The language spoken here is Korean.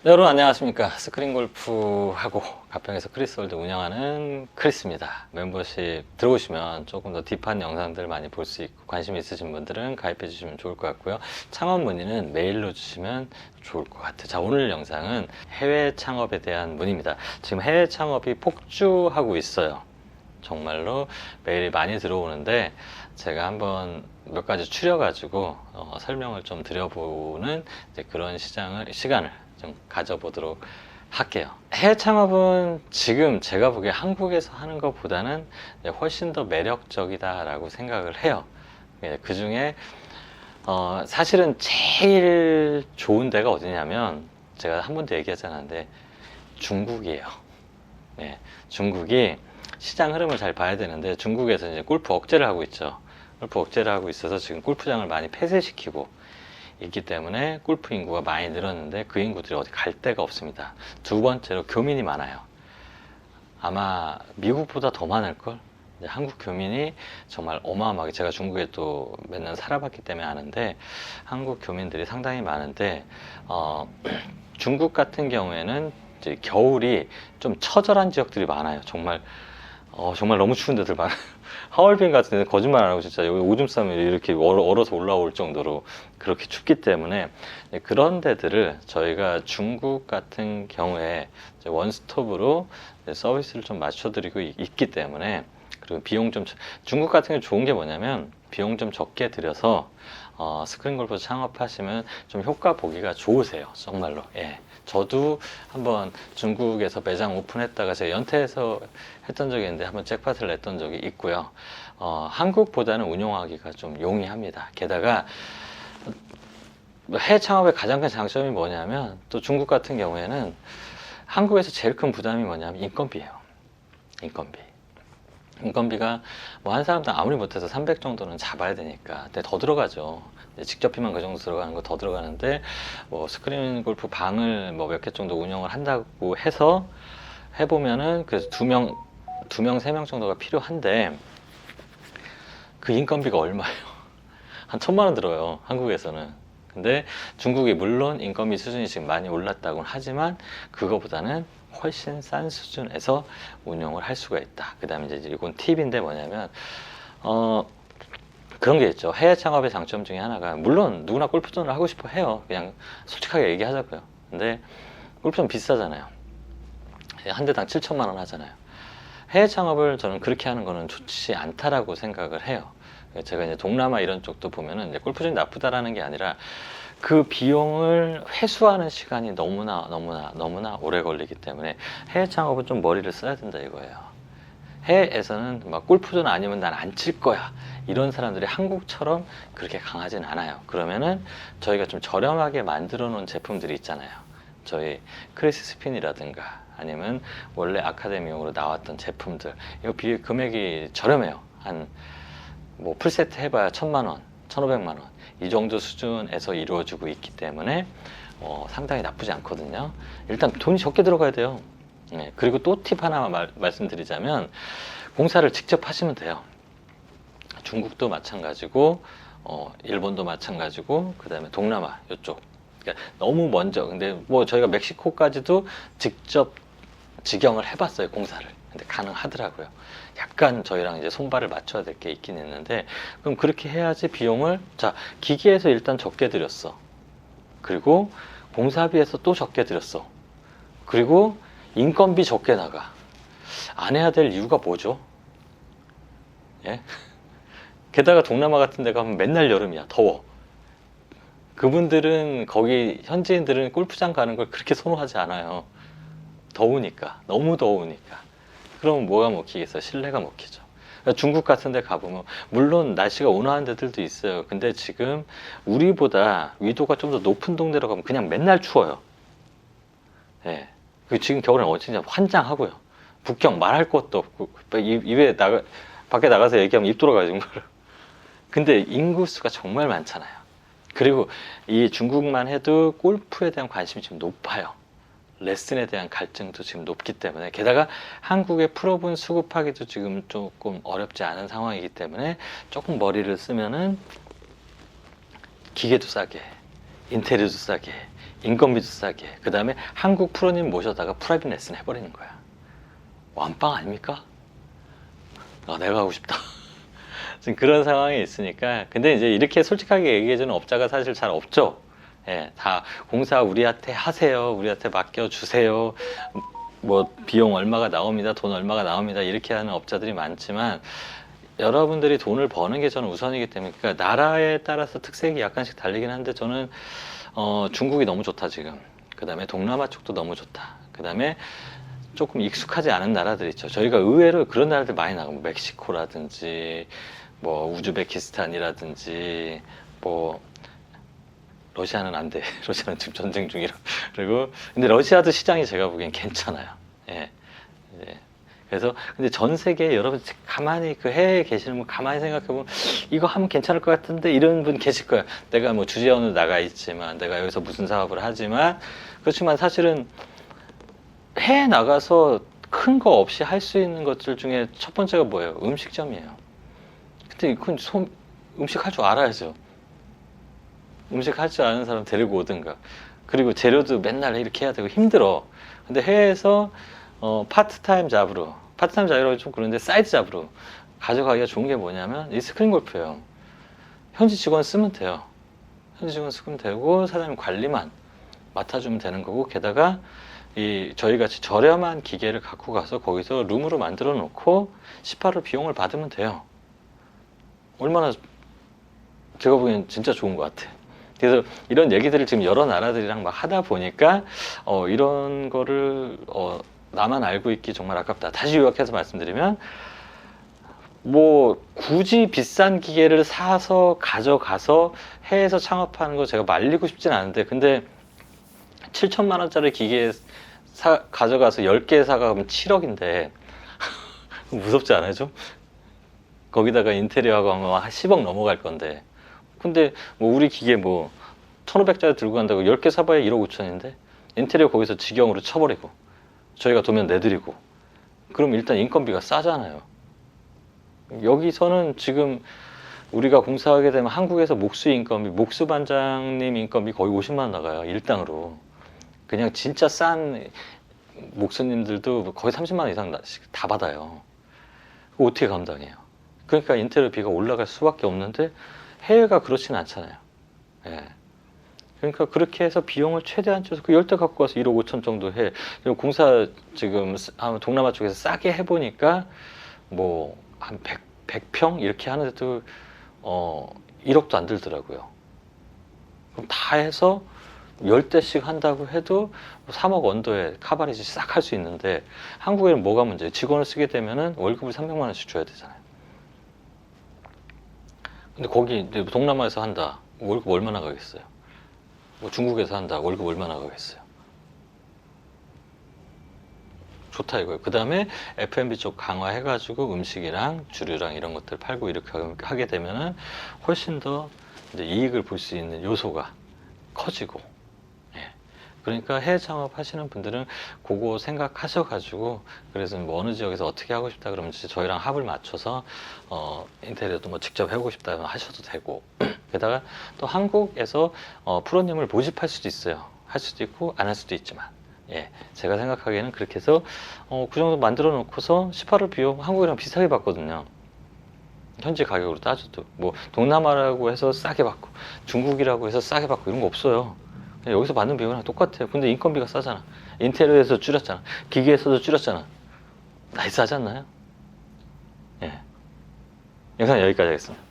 네, 여러분 안녕하십니까. 스크린 골프하고 가평에서 크리스월드 운영하는 크리스입니다. 멤버십 들어오시면 조금 더 딥한 영상들 많이 볼 수 있고, 관심 있으신 분들은 가입해 주시면 좋을 것 같고요. 창업 문의는 메일로 주시면 좋을 것 같아요. 자, 오늘 영상은 해외 창업에 대한 문의입니다. 지금 해외 창업이 폭주하고 있어요. 정말로 메일이 많이 들어오는데 제가 한번 몇 가지 추려가지고 설명을 좀 드려보는 그런 시간을 좀 가져보도록 할게요. 해외 창업은 지금 제가 보기에 한국에서 하는 것보다는 훨씬 더 매력적이다라고 생각을 해요. 그 중에 사실은 제일 좋은 데가 어디냐면, 제가 한 번도 얘기하지 않았는데 중국이에요. 네, 중국이 시장 흐름을 잘 봐야 되는데, 중국에서 이제 골프 억제를 하고 있죠. 골프 억제를 하고 있어서 지금 골프장을 많이 폐쇄시키고 있기 때문에 골프 인구가 많이 늘었는데 그 인구들이 어디 갈 데가 없습니다. 두 번째로 교민이 많아요. 아마 미국보다 더 많을걸? 한국 교민이 정말 어마어마하게, 제가 중국에 또 몇 년 살아봤기 때문에 아는데, 한국 교민들이 상당히 많은데, 중국 같은 경우에는 이제 겨울이 좀 처절한 지역들이 많아요. 정말 너무 추운 데들 많아요. 하얼빈 같은 데는 거짓말 안 하고 진짜 여기 오줌 싸면 이렇게 얼어서 올라올 정도로 그렇게 춥기 때문에, 그런 데들을 저희가 중국 같은 경우에 원스톱으로 서비스를 좀 맞춰드리고 있기 때문에, 그리고 비용 좀, 중국 같은 경우 좋은 게 뭐냐면 비용 좀 적게 들여서 스크린 골프 창업하시면 좀 효과 보기가 좋으세요. 정말로. 예. 저도 한번 중국에서 매장 오픈했다가 제가 연태에서 했던 적이 있는데 한번 잭팟을 냈던 적이 있고요. 한국보다는 운영하기가 좀 용이합니다. 게다가 해외 창업의 가장 큰 장점이 뭐냐면, 또 중국 같은 경우에는 한국에서 제일 큰 부담이 뭐냐면 인건비예요. 인건비가 뭐 한 사람당 아무리 못해서 300 정도는 잡아야 되니까, 근데 더 들어가죠. 직접비만 그 정도 들어가는 거 더 들어가는데, 뭐 스크린 골프 방을 뭐 몇 개 정도 운영을 한다고 해서 해보면은 그래서 두 명, 세 명 정도가 필요한데, 그 인건비가 얼마예요? 한 1000만 원 들어요, 한국에서는. 근데 중국이 물론 인건비 수준이 지금 많이 올랐다고는 하지만 그거보다는 훨씬 싼 수준에서 운영을 할 수가 있다. 그 다음에 이제 이건 팁인데 뭐냐면, 그런 게 있죠. 해외 창업의 장점 중에 하나가, 물론 누구나 골프존을 하고 싶어 해요. 그냥 솔직하게 얘기하자고요. 근데 골프존 비싸잖아요. 한 대당 7천만 원 하잖아요. 해외 창업을 저는 그렇게 하는 거는 좋지 않다라고 생각을 해요. 제가 이제 동남아 이런 쪽도 보면은 이제 골프존이 나쁘다라는 게 아니라, 그 비용을 회수하는 시간이 너무나 오래 걸리기 때문에 해외 창업은 좀 머리를 써야 된다 이거예요. 해외에서는 막 골프존 아니면 난 안 칠 거야, 이런 사람들이 한국처럼 그렇게 강하진 않아요. 그러면은 저희가 좀 저렴하게 만들어 놓은 제품들이 있잖아요. 저희 크리스 스핀이라든가 아니면 원래 아카데미용으로 나왔던 제품들, 이거 금액이 저렴해요. 한 뭐 풀세트 해봐야 1000만 원, 1500만 원 이 정도 수준에서 이루어지고 있기 때문에 상당히 나쁘지 않거든요. 일단 돈이 적게 들어가야 돼요. 네, 그리고 또 팁 하나 말씀드리자면, 공사를 직접 하시면 돼요. 중국도 마찬가지고 일본도 마찬가지고, 그 다음에 동남아 이쪽, 그러니까 너무 먼저, 근데 뭐 저희가 멕시코까지도 직접 직영을 해봤어요, 공사를. 근데 가능하더라고요. 약간 저희랑 이제 손발을 맞춰야 될 게 있긴 있는데, 그럼 그렇게 해야지 비용을, 자, 기계에서 일단 적게 들였어. 그리고 공사비에서 또 적게 들였어. 그리고 인건비 적게 나가. 안 해야 될 이유가 뭐죠? 예? 게다가 동남아 같은 데 가면 맨날 여름이야. 더워. 그분들은, 거기 현지인들은 골프장 가는 걸 그렇게 선호하지 않아요. 더우니까. 너무 더우니까. 그럼 뭐가 먹히겠어요? 실내가 먹히죠. 그러니까 중국 같은 데 가보면, 물론 날씨가 온화한 데들도 있어요. 근데 지금 우리보다 위도가 좀 더 높은 동네로 가면 그냥 맨날 추워요. 예. 지금 겨울엔 진짜 환장하고요. 북경 말할 것도 없고, 밖에 나가서 얘기하면 입 돌아가요, 정말. 근데 인구수가 정말 많잖아요. 그리고 이 중국만 해도 골프에 대한 관심이 지금 높아요. 레슨에 대한 갈증도 지금 높기 때문에, 게다가 한국의 프로분 수급하기도 지금 조금 어렵지 않은 상황이기 때문에, 조금 머리를 쓰면은 기계도 싸게, 인테리어도 싸게, 인건비도 싸게, 그 다음에 한국 프로님 모셔다가 프라이빗 레슨 해버리는 거야. 완빵 아닙니까? 아, 내가 하고 싶다. 지금 그런 상황이 있으니까. 근데 이제 이렇게 솔직하게 얘기해주는 업자가 사실 잘 없죠. 예, 다 공사 우리한테 하세요, 우리한테 맡겨주세요, 뭐 비용 얼마가 나옵니다, 돈 얼마가 나옵니다, 이렇게 하는 업자들이 많지만, 여러분들이 돈을 버는 게 저는 우선이기 때문에, 그러니까 나라에 따라서 특색이 약간씩 다르긴 한데, 저는 중국이 너무 좋다 지금. 그 다음에 동남아 쪽도 너무 좋다. 그 다음에 조금 익숙하지 않은 나라들 있죠. 저희가 의외로 그런 나라들 많이 나가고, 멕시코라든지 뭐 우즈베키스탄이라든지 뭐 러시아는 안 돼. 러시아는 지금 전쟁 중이라. 그리고 근데 러시아도 시장이 제가 보기엔 괜찮아요. 예. 예. 그래서 근데 전 세계 여러분 가만히 그 해외에 계시는 분 가만히 생각해 보면 이거 하면 괜찮을 것 같은데 이런 분 계실 거예요. 내가 뭐 주재원으로 나가 있지만, 내가 여기서 무슨 사업을 하지만, 그렇지만 사실은 해외 나가서 큰 거 없이 할 수 있는 것들 중에 첫 번째가 뭐예요? 음식점이에요. 근데 그건 음식 할 줄 알아야죠. 음식 할 줄 아는 사람 데리고 오든가. 그리고 재료도 맨날 이렇게 해야 되고 힘들어. 근데 해외에서 파트타임 잡으로, 파트타임 잡으로 좀 그런데 사이드 잡으로 가져가기가 좋은 게 뭐냐면 이 스크린 골프예요. 현지 직원 쓰면 돼요. 현지 직원 쓰면 되고 사장님 관리만 맡아주면 되는 거고, 게다가 이 저희 같이 저렴한 기계를 갖고 가서 거기서 룸으로 만들어 놓고 18월 비용을 받으면 돼요. 얼마나 제가 보기엔 진짜 좋은 것 같아요. 그래서 이런 얘기들을 지금 여러 나라들이랑 막 하다 보니까 이런 거를 나만 알고 있기 정말 아깝다. 다시 요약해서 말씀드리면, 뭐 굳이 비싼 기계를 사서 가져가서 해외에서 창업하는 거 제가 말리고 싶진 않은데, 근데 7천만 원짜리 기계 가져가서 10개 사가면 7억인데 무섭지 않아요 좀? 거기다가 인테리어하고 하면 10억 넘어갈 건데, 근데 뭐 우리 기계 뭐 1,500짜리 들고 간다고 10개 사봐야 1억 5천인데 인테리어 거기서 직영으로 쳐버리고 저희가 도면 내드리고, 그럼 일단 인건비가 싸잖아요. 여기서는 지금 우리가 공사하게 되면 한국에서 목수 인건비, 목수 반장님 인건비 거의 50만 원 나가요, 일당으로. 그냥 진짜 싼 목수님들도 거의 30만 원 이상 다 받아요. 그거 어떻게 감당해요? 그러니까 인테리어비가 올라갈 수밖에 없는데, 해외가 그렇지는 않잖아요. 예. 그러니까 그렇게 해서 비용을 최대한 줄여서 그 10대 갖고 와서 1억 5천 정도 해. 그리고 공사 지금 동남아 쪽에서 싸게 해보니까 뭐 한 100평 이렇게 하는데도 1억도 안 들더라고요. 그럼 다 해서 10대씩 한다고 해도 3억 언더에 카바리지 싹 할 수 있는데, 한국에는 뭐가 문제예요? 직원을 쓰게 되면은 월급을 300만 원씩 줘야 되잖아요. 근데 거기 동남아에서 한다, 월급 얼마나 가겠어요? 뭐 중국에서 한다, 월급 얼마나 가겠어요? 좋다 이거예요. 그 다음에 F&B 쪽 강화해가지고 음식이랑 주류랑 이런 것들 팔고 이렇게 하게 되면은 훨씬 더 이제 이익을 볼 수 있는 요소가 커지고. 예. 그러니까 해외 창업 하시는 분들은 그거 생각하셔가지고, 그래서 뭐 어느 지역에서 어떻게 하고 싶다 그러면 저희랑 합을 맞춰서 인테리어도 뭐 직접 해보고 싶다 면 하셔도 되고, 게다가 또 한국에서 프로님을 모집할 수도 있어요. 할 수도 있고 안 할 수도 있지만, 예, 제가 생각하기에는 그렇게 해서 그 정도 만들어 놓고서 18월 비용 한국이랑 비슷하게 받거든요. 현지 가격으로 따져도 뭐 동남아라고 해서 싸게 받고 중국이라고 해서 싸게 받고 이런 거 없어요. 그냥 여기서 받는 비용이랑 똑같아요. 근데 인건비가 싸잖아. 인테리어에서 줄였잖아. 기계에서도 줄였잖아. 나이 싸지 않나요? 예. 영상 여기까지 하겠습니다.